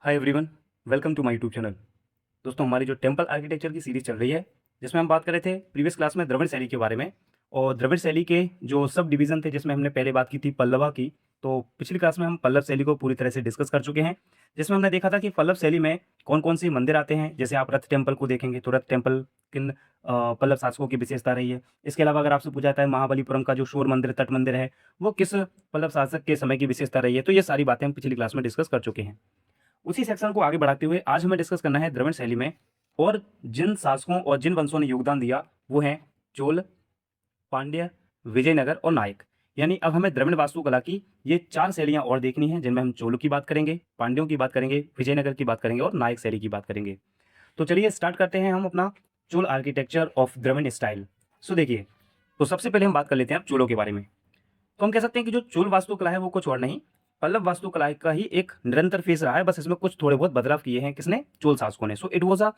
Hi everyone, welcome to my YouTube channel. दोस्तों, हमारी जो टेम्पल आर्किटेक्चर की सीरीज चल रही है, जिसमें हम बात कर रहे थे प्रीवियस क्लास में द्रविड़ शैली के बारे में। और द्रविड़ शैली के जो सब डिवीज़न थे, जिसमें हमने पहले बात की थी पल्लवा की। तो पिछली क्लास में हम पल्लव शैली को पूरी तरह से डिस्कस कर चुके हैं, जिसमें हमने देखा था कि पल्लव शैली में कौन-कौन से मंदिर आते हैं। जैसे आप रथ टेम्पल को देखेंगे तो रथ टेम्पल किन पल्लव शासकों की विशेषता रही है। इसके अलावा अगर आपसे पूछा जाता है महाबलीपुरम का जो शोर मंदिर, तट मंदिर है, वो किस पल्लव शासक के समय की विशेषता रही है। तो ये सारी बातें हम पिछली क्लास में डिस्कस कर चुके हैं। उसी सेक्शन को आगे बढ़ाते हुए आज हमें डिस्कस करना है द्रविड़ शैली में, और जिन शासकों और जिन वंशों ने योगदान दिया वो हैं चोल, पांड्य, विजयनगर और नायक। यानी अब हमें द्रविड़ वास्तुकला की ये 4 शैलियां और देखनी है, जिनमें हम चोलों की बात करेंगे, पांड्यों की बात करेंगे, विजयनगर की बात करेंगे और नायक शैली की बात करेंगे। तो चलिए स्टार्ट करते हैं हम अपना Chola architecture of Dravida style. So देखिए, तो सबसे पहले हम बात कर लेते हैं अब चोलों के बारे में। तो हम कह सकते हैं कि जो चोल वास्तुकला है वो कुछ और नहीं, पल्लव वास्तुकला का ही एक निरंतर फेस रहा है। बस इसमें कुछ थोड़े बहुत बदलाव किए हैं किसने? चोल शासकों ने। So it was a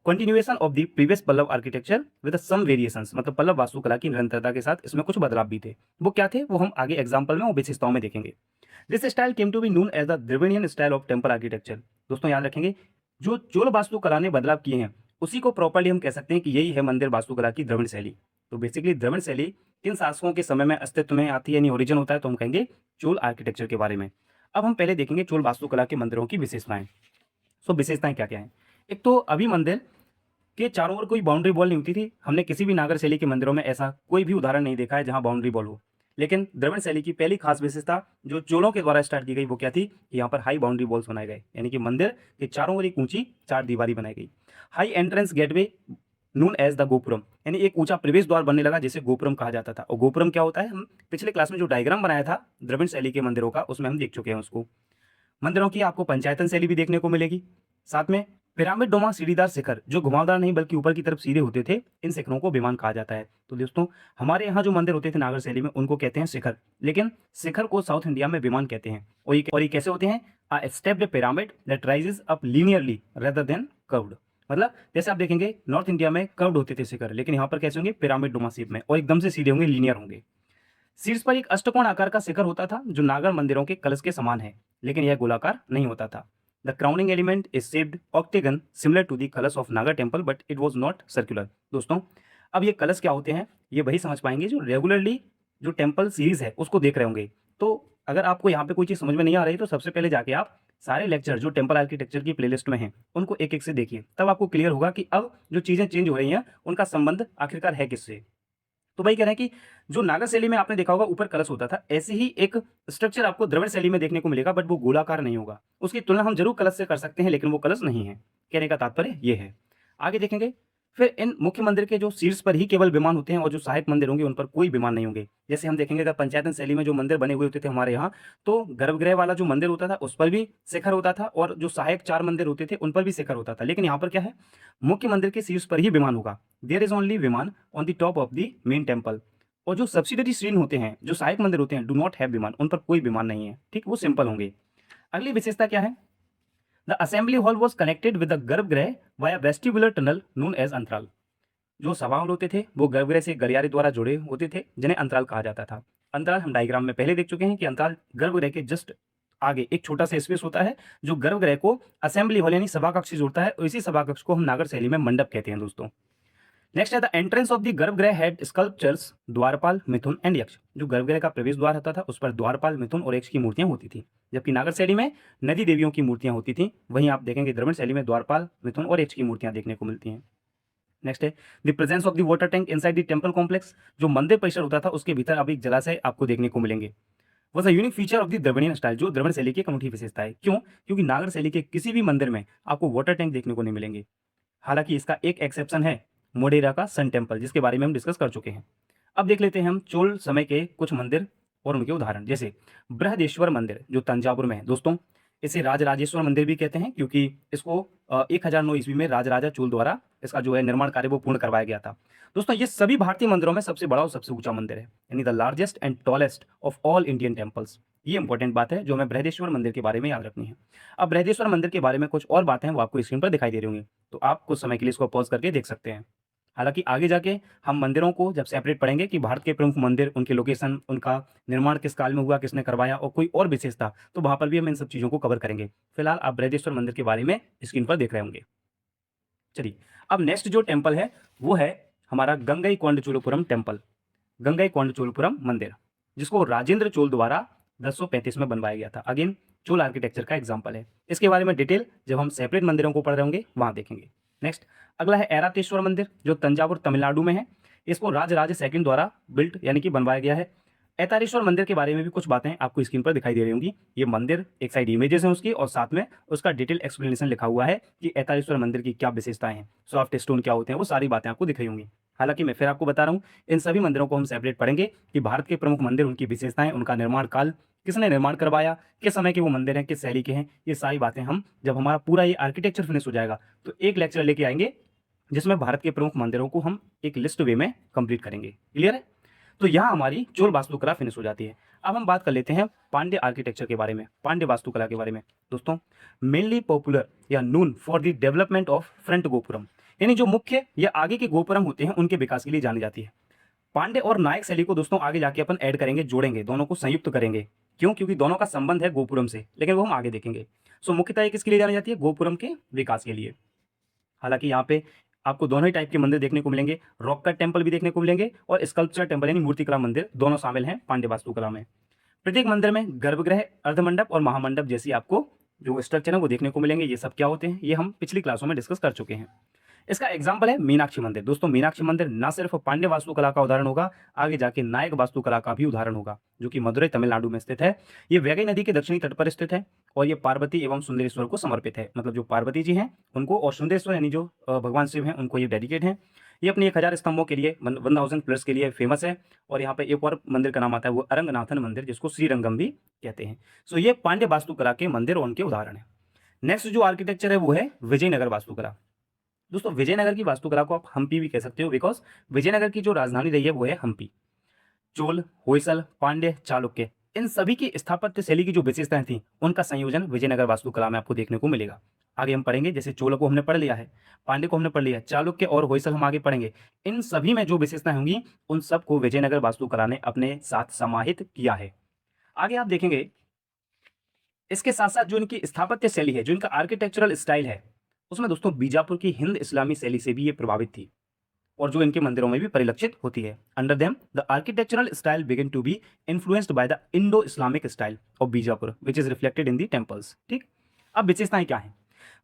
continuation of the previous Pallava architecture with some variations. मतलब पल्लव वास्तुकला की निरंतरता के साथ इसमें कुछ बदलाव भी थे। वो क्या थे वो हम आगे एग्जाम्पल में और विशेषताओं में देखेंगे। This style came to be known as the Dravidian style of temple architecture. दोस्तों याद रखेंगे, जो चोल वास्तुकला ने बदलाव किए हैं उसी को प्रॉपर्ली हम कह सकते हैं कि यही है मंदिर वास्तुकला की द्रविड़ शैली। तो बेसिकली द्रविड़ शैली किन शासकों के समय में अस्तित्व में आती है, यानी ओरिजिन होता है, तो हम कहेंगे चोल आर्किटेक्चर के बारे में। अब हम पहले देखेंगे चोल वास्तुकला के मंदिरों की विशेषताएं। सो विशेषताएं क्या क्या है? एक तो अभी मंदिर के चारों ओर कोई बाउंड्री वॉल नहीं होती थी। हमने किसी भी नागर शैली के मंदिरों में ऐसा कोई भी उदाहरण नहीं देखा है जहां बाउंड्री वॉल हो। लेकिन द्रविड़ शैली की पहली खास विशेषता जो चोलों के द्वारा स्टार्ट की गई वो क्या थी कि यहाँ पर हाई बाउंड्री वॉल्स बनाए गए, यानी कि मंदिर के चारों ओर एक ऊंची चार दीवारी बनाई गई। High entrance gateway known as the gopuram, यानी एक ऊंचा प्रवेश द्वार बनने लगा जिसे गोपुरम कहा जाता था। और गोपुरम क्या होता है, हम पिछले क्लास में जो डायग्राम बनाया था द्रविड़ शैली के मंदिरों का उसमें हम देख चुके हैं उसको। मंदिरों की आपको पंचायतन शैली भी देखने को मिलेगी। साथ में पिरामिड डोमा सीढ़ीदार शिखर जो घुमावदार नहीं बल्कि ऊपर की तरफ सीधे होते थे, इन शिखरों को विमान कहा जाता है। तो दोस्तों, हमारे यहाँ जो मंदिर होते थे नागर शैली में उनको कहते हैं शिखर, लेकिन शिखर को साउथ इंडिया में विमान कहते हैं। और ये कैसे होते हैं? A stepped pyramid that rises up linearly rather than curved. मतलब जैसे आप देखेंगे नॉर्थ इंडिया में कर्व्ड होते थे शिखर, लेकिन यहाँ पर कैसे होंगे? पिरामिड डोमा शेप में, और एकदम से सीधे होंगे, लीनियर होंगे। शीर्ष पर एक अष्टकोण आकार का शिखर होता था जो नागर मंदिरों के कलश के समान है, लेकिन यह गोलाकार नहीं होता था। The crowning element is shaped octagon similar to the kalash of Nagara temple but it was not circular. दोस्तों, अब ये कलश क्या होते हैं ये वही समझ पाएंगे जो रेगुलरली जो टेम्पल सीरीज है उसको देख रहे होंगे। तो अगर आपको यहाँ पे कोई चीज़ समझ में नहीं आ रही तो सबसे पहले जाके आप सारे लेक्चर जो टेम्पल आर्किटेक्चर की प्लेलिस्ट में हैं उनको एक एक से देखिए, तब आपको क्लियर होगा कि अब जो चीज़ें चेंज हो रही हैं उनका संबंध आखिरकार है किससे। तो वही कह रहे हैं कि जो नागर शैली में आपने देखा होगा ऊपर कलश होता था, ऐसे ही एक स्ट्रक्चर आपको द्रविड़ शैली में देखने को मिलेगा, बट वो गोलाकार नहीं होगा। उसकी तुलना हम जरूर कलश से कर सकते हैं, लेकिन वो कलश नहीं है। कहने का तात्पर्य ये है। आगे देखेंगे, फिर इन मुख्य मंदिर के जो शीर्ष पर ही केवल विमान होते हैं और जो सहायक मंदिर होंगे उन पर कोई विमान नहीं होंगे। जैसे हम देखेंगे अगर पंचायतन शैली में जो मंदिर बने हुए होते थे हमारे यहाँ, तो गर्भगृह वाला जो मंदिर होता था उस पर भी शिखर होता था, और जो सहायक 4 मंदिर होते थे उन पर भी शिखर होता था। लेकिन यहाँ पर क्या है, मुख्य मंदिर के शीर्ष पर ही विमान होगा। देयर इज ओनली विमान on the top of the main temple. और जो सब्सिडरी श्रेणी होते हैं, जो सहायक मंदिर होते हैं, डू नॉट हैव विमान, उन पर कोई विमान नहीं है। ठीक, वो सिंपल होंगे। अगली विशेषता क्या है? The assembly hall was connected with the garbhagriha via vestibular tunnel known as antarala. जो सभा हॉल होते थे वो गर्भगृह से गलियारे द्वारा जुड़े होते थे, जिन्हें अंतराल कहा जाता था। अंतराल हम डायग्राम में पहले देख चुके हैं कि अंतराल गर्भगृह के जस्ट आगे एक छोटा सा स्पेस होता है जो गर्भगृह को असेंबली हॉल यानी सभा कक्ष से जोड़ता है, और इसी सभा कक्ष को हम नागर शैली में मंडप कहते हैं दोस्तों। नेक्स्ट है द एंट्रेंस ऑफ द गर्भगृह हैड स्कल्पचर्स द्वारपाल, मिथुन एंड यक्ष। जो गर्भगृह का प्रवेश द्वार होता था उस पर द्वारपाल, मिथुन और यक्ष की मूर्तियां होती थी, जबकि नागर शैली में नदी देवियों की मूर्तियां होती थी। वहीं आप देखेंगे द्रविड़ शैली में द्वारपाल, मिथुन और यक्ष की मूर्तियां देखने को मिलती हैं। नेक्स्ट है the presence of the water tank inside the temple complex. जो मंदिर परिसर होता था उसके भीतर अब एक जलाशय आपको देखने को मिलेंगे। Was a unique feature of the Dravidian style. जो द्रविड़ शैली की एक अनूठी विशेषता है। क्यों? क्योंकि नागर शैली के किसी भी मंदिर में आपको वाटर टैंक देखने को नहीं मिलेंगे। हालांकि इसका एक एक्सेप्शन है, मोढेरा का सन टेम्पल, जिसके बारे में हम डिस्कस कर चुके हैं। अब देख लेते हैं हम चोल समय के कुछ मंदिर और उनके उदाहरण। जैसे बृहदेश्वर मंदिर जो तंजावुर में है दोस्तों, इसे राजराजेश्वर मंदिर भी कहते हैं क्योंकि इसको 1009 ईस्वी में राजराजा चोल द्वारा इसका जो है निर्माण कार्य वो पूर्ण करवाया गया था। दोस्तों, ये सभी भारतीय मंदिरों में सबसे बड़ा और सबसे ऊंचा मंदिर है, यानी the largest and tallest of all Indian temples. ये इंपॉर्टेंट बात है जो हमें बृहदेश्वर मंदिर के बारे में याद रखनी है। अब बृहदेश्वर मंदिर के बारे में कुछ और बातें हैं वो आपको स्क्रीन पर दिखाई दे रही होंगी, तो आप कुछ समय के लिए इसको पॉज करके देख सकते हैं। हालांकि आगे जाके हम मंदिरों को जब सेपरेट पढ़ेंगे कि भारत के प्रमुख मंदिर, उनके लोकेशन, उनका निर्माण किस काल में हुआ, किसने करवाया और कोई और विशेषता, तो वहां पर भी हम इन सब चीज़ों को कवर करेंगे। फिलहाल आप बृहदेश्वर मंदिर के बारे में स्क्रीन पर देख रहे होंगे। चलिए, अब नेक्स्ट जो टेम्पल है वो है हमारा गंगई कोंडचोलपुरम टेम्पल, गंगई कोंडचोलपुरम मंदिर, जिसको राजेंद्र चोल द्वारा 1035 में बनवाया गया था। अगेन चोल आर्किटेक्चर का एग्जाम्पल है। इसके बारे में डिटेल जब हम सेपरेट मंदिरों को पढ़ रहे होंगे वहां देखेंगे। नेक्स्ट अगला है ऐरातेश्वर मंदिर, जो तंजावुर तमिलनाडु में है। इसको राजराज सेकंड द्वारा बिल्ट यानी कि बनवाया गया है। ऐतारेश्वर मंदिर के बारे में भी कुछ बातें आपको स्क्रीन पर दिखाई दे रही होंगी। ये मंदिर एक साइड इमेजेस हैं उसकी और साथ में उसका डिटेल एक्सप्लेनेशन लिखा हुआ है कि ऐतारेश्वर मंदिर की क्या विशेषताएं हैं, सॉफ्ट स्टोन क्या होते हैं, वो सारी बातें आपको दिख रही होंगी। हालांकि मैं फिर आपको बता रहा हूँ, इन सभी मंदिरों को हम सेपरेट पढ़ेंगे कि भारत के प्रमुख मंदिर, उनकी विशेषताएं, उनका निर्माण काल, किसने निर्माण करवाया, किस समय के वो मंदिर हैं, किस शैली के हैं, ये सारी बातें हम जब हमारा पूरा ये आर्किटेक्चर फिनिश हो जाएगा तो एक लेक्चर लेके आएंगे जिसमें भारत के प्रमुख मंदिरों को हम एक लिस्ट वे में कंप्लीट करेंगे। क्लियर है? तो यहाँ हमारी चोल वास्तुकला फिनिश हो जाती है। अब हम बात कर लेते हैं पांड्य आर्किटेक्चर के बारे में, पांड्य वास्तुकला के बारे में। दोस्तों, मेनली पॉपुलर या known for the development of front gopuram, यानी जो मुख्य या आगे के गोपुरम होते हैं उनके विकास के लिए जानी जाती है। पांड्य और नायक शैली को दोस्तों आगे जाके अपन ऐड करेंगे, जोड़ेंगे, दोनों को संयुक्त करेंगे। क्यों? क्योंकि दोनों का संबंध है गोपुरम से, लेकिन वो हम आगे देखेंगे। सो मुख्यतः ये किसके लिए जानी जाती है? गोपुरम के विकास के लिए। हालांकि यहाँ पे आपको दोनों ही टाइप के मंदिर देखने को मिलेंगे, रॉक कट टेम्पल भी देखने को मिलेंगे और स्कल्पचर टेम्पल यानी मूर्तिकला मंदिर, दोनों शामिल हैं पांड्य वास्तुकला में। प्रत्येक मंदिर में गर्भगृह, अर्धमंडप और महामंडप जैसी आपको जो स्ट्रक्चर है वो देखने को मिलेंगे। ये सब क्या होते हैं, ये हम पिछली क्लासों में डिस्कस कर चुके हैं। इसका एग्जाम्पल है मीनाक्षी मंदिर। दोस्तों, मीनाक्षी मंदिर ना सिर्फ पांड्य वास्तुकला का उदाहरण होगा, आगे जाके नायक वास्तुकला का भी उदाहरण होगा, जो कि मदुरई तमिलनाडु में स्थित है। ये वैगई नदी के दक्षिणी तट पर स्थित है और ये पार्वती एवं सुंदरेश्वर को समर्पित है। मतलब जो पार्वती जी हैं उनको और सुंदरेश्वर यानी जो भगवान शिव हैं उनको ये डेडिकेट है। ये अपनी 1000 स्तंभों के लिए, 1000 प्लस के लिए फेमस है। और यहाँ पे एक और मंदिर का नाम आता है, वो अरंगनाथन मंदिर, जिसको श्रीरंगम भी कहते हैं। सो ये पांड्य वास्तुकला के मंदिर और उनके उदाहरण है। नेक्स्ट जो आर्किटेक्चर है वो है विजयनगर वास्तुकला। दोस्तों, विजयनगर की वास्तुकला को आप हम्पी भी कह सकते हो, बिकॉज विजयनगर की जो राजधानी रही है वो है हम्पी। चोल, होयसल, पांड्य, चालुक्य, इन सभी की स्थापत्य शैली की जो विशेषताएं थी उनका संयोजन विजयनगर वास्तुकला में आपको देखने को मिलेगा। आगे हम पढ़ेंगे, जैसे चोल को हमने पढ़ लिया है, पांड्य को हमने पढ़ लिया, चालुक्य और होयसल हम आगे पढ़ेंगे। इन सभी में जो विशेषताएं होंगी उन सबको विजयनगर वास्तुकला ने अपने साथ समाहित किया है। आगे आप देखेंगे इसके साथ साथ जो इनकी स्थापत्य शैली है, जो इनका आर्किटेक्चरल स्टाइल है, उसमें दोस्तों बीजापुर की हिंद इस्लामी शैली से भी ये प्रभावित थी और जो इनके मंदिरों में भी परिलक्षित होती है। Under them the architectural style begin to be influenced by the Indo Islamic style of Bijapur which is reflected in the temples. ठीक, अब विशेषताएं क्या है?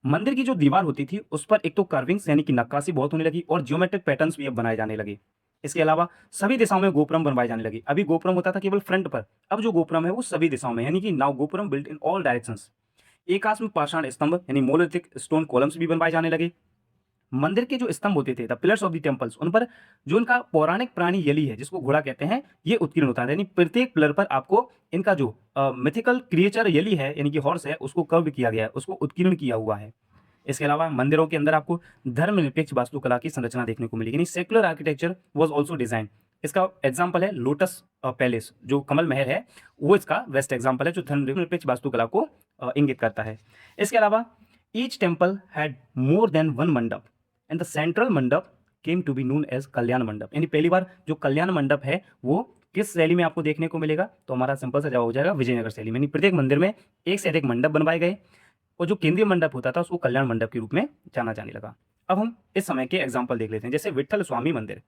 मंदिर की जो दीवार होती थी उस पर एक तो कार्विंग्स यानी कि नक्काशी बहुत होने लगी और जियोमेट्रिक पैटर्न्स भी अब बनाए जाने लगे। इसके अलावा सभी दिशाओं में गोपुरम बनवाए जाने लगे। अभी गोपुरम होता था केवल फ्रंट पर, अब जो गोपुरम है वो सभी दिशाओं में, यानी कि now gopuram built in all directions. एकाश्म पाषाण स्तंभ यानी मोलिथिक स्टोन कॉलम्स भी बनवाए जाने लगे। मंदिर के जो स्तंभ होते थे, the pillars of the temples, उन पर जो इनका पौराणिक प्राणी यली है जिसको घोड़ा कहते हैं, ये उत्कीर्ण होता है। यानी प्रत्येक पिलर पर आपको इनका जो मिथिकल क्रिएचर यली है यानी कि हॉर्स है उसको कर्व किया गया है, उसको उत्कीर्ण किया हुआ है। इसके अलावा मंदिरों के अंदर आपको धर्मनिरपेक्ष वास्तुकला की संरचना देखने को मिलेगी, यानी secular architecture was also design. इसका एग्जांपल है लोटस पैलेस, जो कमल महल है, वो इसका बेस्ट एग्जांपल है जो धर्मनिरपेक्ष वास्तुकला को इंगित करता है। इसके अलावा each temple had more than one mandapa and the central mandapa came to be known as kalyana mandapa. यानी पहली बार जो कल्याण मंडप है वो किस शैली में आपको देखने को मिलेगा? तो हमारा सिंपल सा जवाब हो जाएगा विजयनगर शैली में। यानी प्रत्येक मंदिर में एक से अधिक मंडप बनवाए गए और जो केंद्रीय मंडप होता था उसको कल्याण मंडप के रूप में जाना जाने लगा। अब हम इस समय के एग्जाम्पल देख लेते हैं, जैसे विट्ठल स्वामी मंदिर।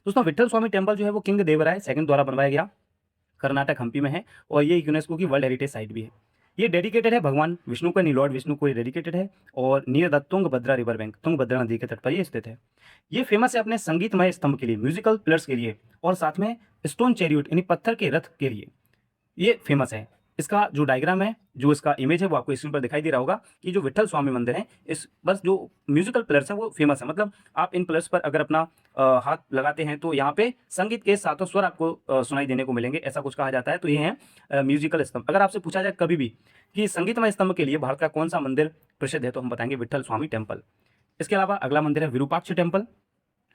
दोस्तों, विट्ठल स्वामी टेम्पल जो है वो किंग देवराय सेकंड द्वारा बनवाया गया, कर्नाटक हम्पी में है और ये यूनेस्को की वर्ल्ड हेरिटेज साइट भी है। ये डेडिकेटेड है भगवान विष्णु को, लॉर्ड विष्णु को ये डेडिकेटेड है और near the Tungabhadra river bank, Tungabhadra नदी के तट पर ये स्थित है। ये फेमस है अपने संगीतमय स्तंभ के लिए, म्यूजिकल पिलर्स के लिए और साथ में स्टोन चैरियट यानी पत्थर के रथ के लिए ये फेमस है। इसका जो डायग्राम है, जो इसका इमेज है वो आपको स्क्रीन पर दिखाई दे रहा होगा कि जो विट्ठल स्वामी मंदिर है, इस बस जो म्यूजिकल पिलर्स है वो फेमस है। मतलब आप इन पिलर्स पर अगर अपना हाथ लगाते हैं तो यहाँ पे संगीत के सातों स्वर आपको सुनाई देने को मिलेंगे, ऐसा कुछ कहा जाता है। तो ये है म्यूजिकल स्तंभ। अगर आपसे पूछा जाए कभी भी कि संगीतमय स्तंभ के लिए भारत का कौन सा मंदिर प्रसिद्ध है, तो हम बताएंगे विट्ठल स्वामी टेम्पल। इसके अलावा अगला मंदिर है विरूपाक्ष टेम्पल,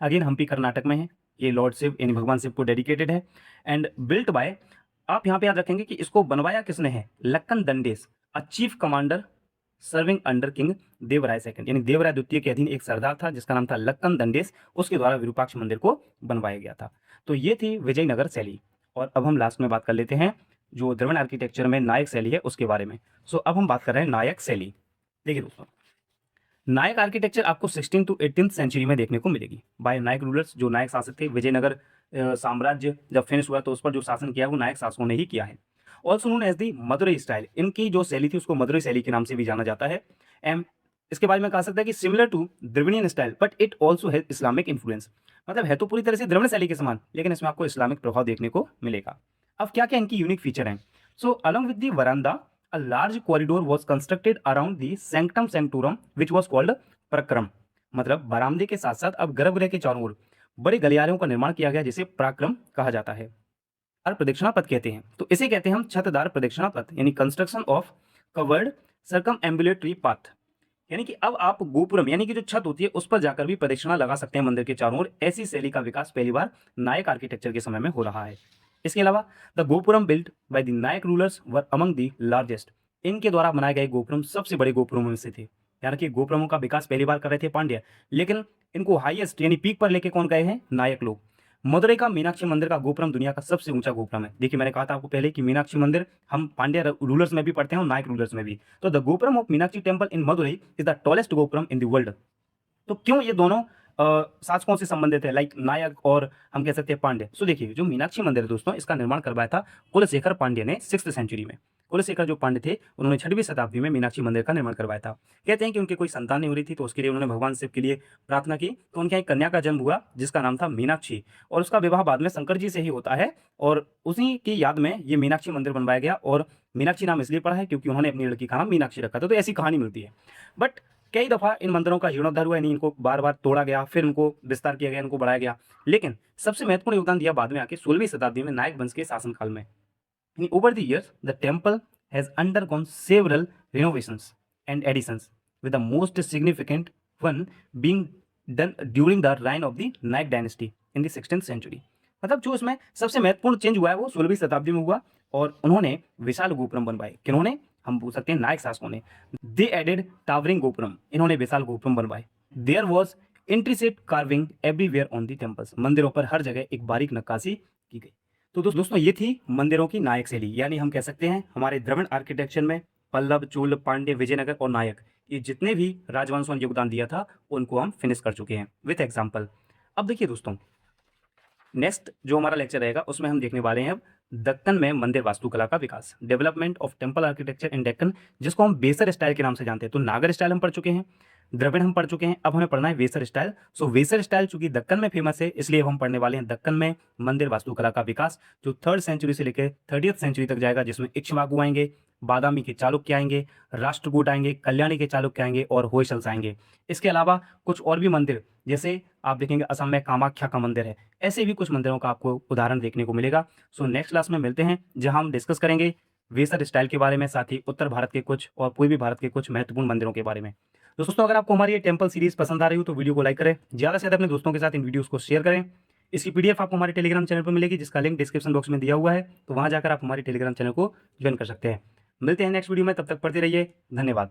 अगेन हम्पी कर्नाटक में है। ये लॉर्ड शिव यानी भगवान शिव को डेडिकेटेड है एंड बिल्ट बाय, आप यहाँ पे याद रखेंगे कि इसको बनवाया किसने है? Lakkan Dandesa, a chief commander serving under king Devaraya second, यानी देवराय द्वितीय के अधीन एक सरदार था जिसका नाम था लक्कन दंडेश, उसके द्वारा विरूपाक्ष मंदिर को बनवाया गया था। तो ये थी विजयनगर शैली। और अब हम लास्ट में बात कर लेते हैं जो द्रविड़ आर्किटेक्चर में नायक शैली है उसके बारे में। सो अब हम बात कर रहे हैं नायक शैली। देखिए दोस्तों, नायक आर्किटेक्चर आपको 16 टू 18th सेंचुरी में देखने को मिलेगी बाय नायक रूलर्स। जो नायक शासक थे, विजयनगर साम्राज्य जब फिनिश हुआ तो उस पर जो शासन किया वो नायक शासकों ने ही किया है। Also known as the Madurai style, इनकी जो शैली थी उसको मदुरई शैली के नाम से भी जाना जाता है। एम इसके बारे में कहा सकता है कि similar to Dravidian style but it also है इस्लामिक इन्फ्लुएंस, मतलब है तो पूरी तरह से द्रविड़ शैली के समान लेकिन इसमें आपको इस्लामिक प्रभाव देखने को मिलेगा। अब क्या क्या इनकी यूनिक फीचर हैं। So along with the verandah a large corridor was constructed around the sanctum sanctorum which was called प्रक्रम, मतलब बरामदे के साथ साथ अब गर्भगृह के चारों ओर बड़े गलियारों का निर्माण किया गया जिसे पराक्रम कहा जाता है और प्रदक्षिणा पथ कहते हैं। तो इसे कहते हैं हम छतदार प्रदक्षिणा पथ, यानी construction of covered circum ambulatory path, यानी कि अब आप गोपुरम यानी कि जो छत होती है उस पर जाकर भी प्रदक्षिणा लगा सकते हैं मंदिर के चारों ओर। ऐसी शैली का विकास पहली बार नायक आर्किटेक्चर के समय में हो रहा है। इसके अलावा the gopuram built by the Nayaka rulers were among the largest, इनके द्वारा बनाए गए गोपुरम सबसे बड़े गोपुरमों में से थे। यानी कि गोपुरमों का विकास पहली बार कर रहे थे पांड्य, लेकिन इनको हाईएस्ट यानी पीक पर लेके कौन गए हैं? नायक लोग। मदुरई का मीनाक्षी मंदिर का गोपुरम दुनिया का सबसे ऊंचा गोपुरम है। देखिए मैंने कहा था आपको पहले कि मीनाक्षी मंदिर हम पांड्य रूलर्स में भी पढ़ते हैं और नायक रूलर्स में भी। तो the gopuram of Meenakshi temple in Madurai is the tallest gopuram in the world. तो क्यों ये दोनों शासकों से संबंधित है, लाइक नायक और हम कह सकते हैं पांड्य। सो देखिए जो मीनाक्षी मंदिर है दोस्तों, इसका निर्माण करवाया था कुलशेखर पांड्य ने 6th सेंचुरी में। कुलशेखर जो पांड्य थे उन्होंने 6वीं शताब्दी में मीनाक्षी मंदिर का निर्माण करवाया था। कहते हैं कि उनके कोई संतान नहीं हो रही थी तो उसके लिए उन्होंने भगवान शिव के लिए प्रार्थना की, तो उनके एक कन्या का जन्म हुआ जिसका नाम था मीनाक्षी, और उसका विवाह बाद में शंकर जी से ही होता है और उसी की याद में ये मीनाक्षी मंदिर बनवाया गया। और मीनाक्षी नाम इसलिए पड़ा है क्योंकि उन्होंने अपनी लड़की का नाम मीनाक्षी रखा था। तो ऐसी कहानी मिलती है। बट कई दफा इन मंदिरों का जीर्णोद्धार हुआ, यानी इनको बार बार तोड़ा गया, फिर उनको विस्तार किया गया, इनको बढ़ाया गया। लेकिन सबसे महत्वपूर्ण योगदान दिया बाद में आके 16वीं शताब्दी में नायक वंश के शासनकाल में। Over the years the temple has undergone several renovations and additions, with the most significant one being done during the reign of the Nayak dynasty in the 16th century। मतलब जो इसमें सबसे महत्वपूर्ण चेंज हुआ है वो 16वीं शताब्दी में हुआ और उन्होंने विशाल गोपुरम बनवाए। किन्होंने? हम पूछ सकते हैं नायक शासकों ने। दे एडेड टावरिंग गोपुरम, इन्होंने विशाल गोपुरम बनवाए। There was intricate carving everywhere on the temples, मंदिरों पर हर जगह एक बारीक नक्काशी की गई। तो दोस्तों ये थी मंदिरों की नायक शैली, यानी हम कह सकते हैं हमारे द्रविड़ आर्किटेक्चर में पल्लव, चोल, पांड्य, विजयनगर और नायक, ये जितने भी राजवंशों ने योगदान दिया था उनको हम फिनिश कर चुके हैं विथ एग्जाम्पल। अब देखिए दोस्तों, नेक्स्ट जो हमारा लेक्चर रहेगा उसमें हम देखने वाले हैं अब दक्कन में मंदिर वास्तुकला का विकास, development of temple architecture in Deccan, जिसको हम बेसर स्टाइल के नाम से जानते हैं। तो नागर स्टाइल हम पढ़ चुके हैं, द्रविड़ हम पढ़ चुके हैं, अब हमें पढ़ना है वेसर स्टाइल। सो वेसर स्टाइल चूंकि दक्कन में फेमस है इसलिए हम पढ़ने वाले हैं दक्कन में मंदिर वास्तुकला का विकास, जो 3rd सेंचुरी से लेकर 30th सेंचुरी तक जाएगा, जिसमें इक्ष्वाकु आएंगे, बादामी के चालुक्य आएंगे, राष्ट्रकूट आएंगे, कल्याणी के चालुक्य आएंगे और होयसल्स आएंगे। इसके अलावा कुछ और भी मंदिर, जैसे आप देखेंगे असम में कामाख्या का मंदिर है, ऐसे भी कुछ मंदिरों का आपको उदाहरण देखने को मिलेगा। सो नेक्स्ट क्लास में मिलते हैं जहां हम डिस्कस करेंगे वेसर स्टाइल के बारे में, साथ ही उत्तर भारत के कुछ और पूर्वी भारत के कुछ महत्वपूर्ण मंदिरों के बारे में। दोस्तों अगर आपको हमारी ये टेम्पल सीरीज पसंद आ रही हो तो वीडियो को लाइक करें, ज़्यादा से ज़्यादा अपने दोस्तों के साथ इन वीडियोस को शेयर करें। इसकी पीडीएफ आपको हमारे टेलीग्राम चैनल पर मिलेगी जिसका लिंक डिस्क्रिप्शन बॉक्स में दिया हुआ है, तो वहां जाकर आप हमारे टेलीग्राम चैनल को ज्वाइन कर सकते हैं। मिलते हैं नेक्स्ट वीडियो में, तब तक पढ़ते रहिए। धन्यवाद।